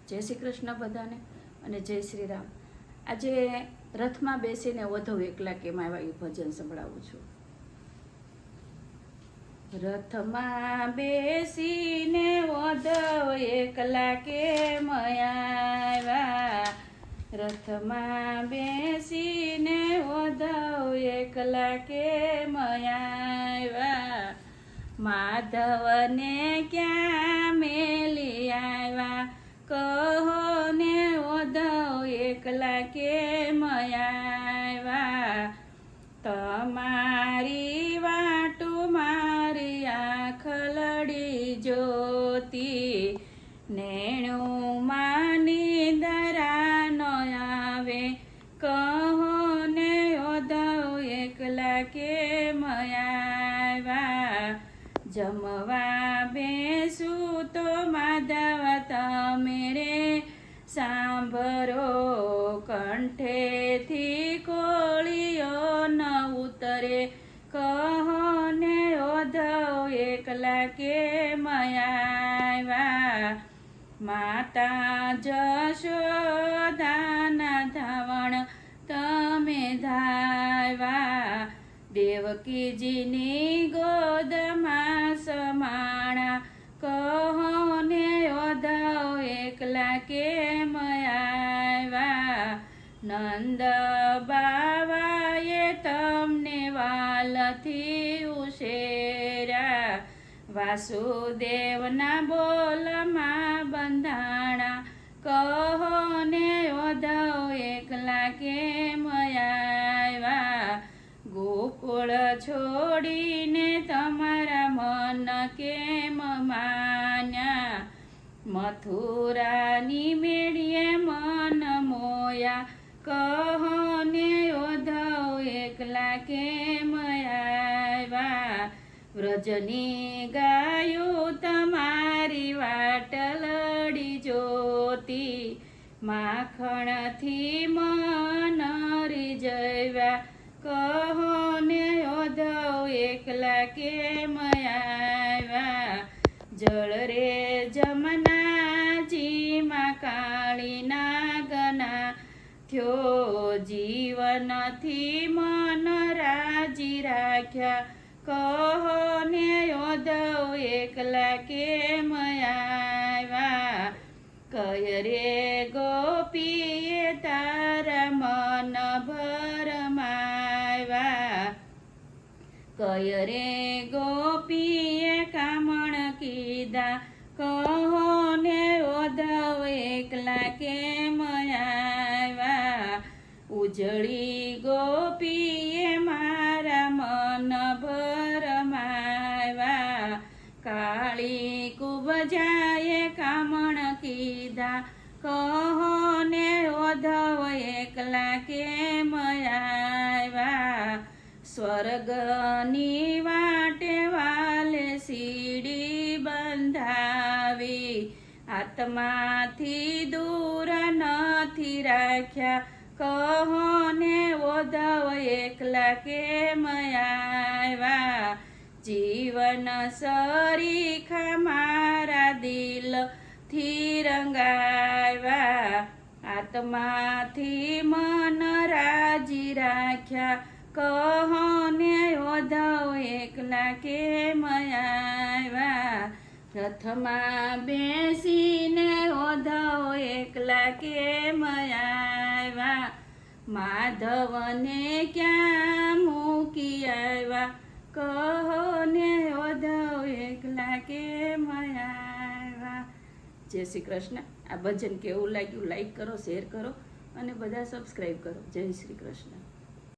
જય શ્રી કૃષ્ણ બધાને અને જય શ્રી રામ। આજે રથમાં બેસીને વધુ એકલા કેમ આવ્યા એ ભજન સંભળાવું છું। રથમાં બેસીને વધુ એકલા કેમ આવ્યા, રથમાં બેસીને વધુ એકલા કેમ આવ્યા, માધવને ક્યાં મેલી આવ્યા, કહો ને વધુ એકલા કેમ આવ્યા। તમારી વાટું મારી આંખ લડી જોતી, નેણું માની દરા ન આવે, કહો ને વધુ એકલા કેમ આવ્યા। જમવા બેસું તો માધવ તમે રે સાંભળો, કંઠેથી કોળીઓ ન ઉતરે, કહો ને વધુ એકલા કેમ આવ્યા। માતા જશોદાના ધાવણ તમે ધાવ્યા, દેવકીજીની ગોદમાં સમાણા, કહો ને વધુ એકલા કેમ આવ્યા। નંદ બાવાએ તમને વાલથી ઉછેર્યા, વાસુદેવના બોલમાં બંધાણા, કહો ને વધુ એકલા કેમ આવ્યા। ગોકુળ છોડીને તમારા મન કેમ માન્યા, મથુરાની મેળીએ મન મોયા, કહો ને વધુ એકલા કેમ આવ્યા। વ્રજની ગાયું તમારી વાટ લડી જોતી, માખણથી મન રીઝવ્યા, કહો ને વધુ એકલા કેમ આવ્યા। જળ રે જમનાજીમાં કાળી નાગના થયો, જીવનથી મન રાજી રાખ્યા, કહો ને વધુ એકલા કેમ આવ્યા। કય રે ગોપીએ તારા મન ભરમાવ્યા, કય રે ગોપીએ કામણ કીધા, કહો ને વધુ એકલા કેમ આવ્યા। ઉજળી ગોપીએ મારા મન ભરમાવ્યા, કાળી કુબજાએ કામણ કીધા, કહો ને વધુ એકલા કેમ આવ્યા। સ્વર્ગની વાટે વાલે સીડી બંધાવી, આત્માથી દૂર નથી રાખ્યા, કહો ને વધુ એકલા કેમ આવ્યા। જીવન સરીખા મારા દિલથી રંગાવ્યા, આત્માથી મન રાજી રાખ્યા, કહો ને વધુ એકલા કેમ આવ્યા। રથમાં બેસીને વધુ એકલા કેમ આવ્યા, માધવને ક્યાં મૂકી આવ્યા, કહો ને વધુ એકલા કેમ આવ્યા। જય શ્રી કૃષ્ણ। આ ભજન કેવું લાગ્યું લાઈક કરો, શેર કરો અને બધા સબસ્ક્રાઈબ કરો। જય શ્રી કૃષ્ણ।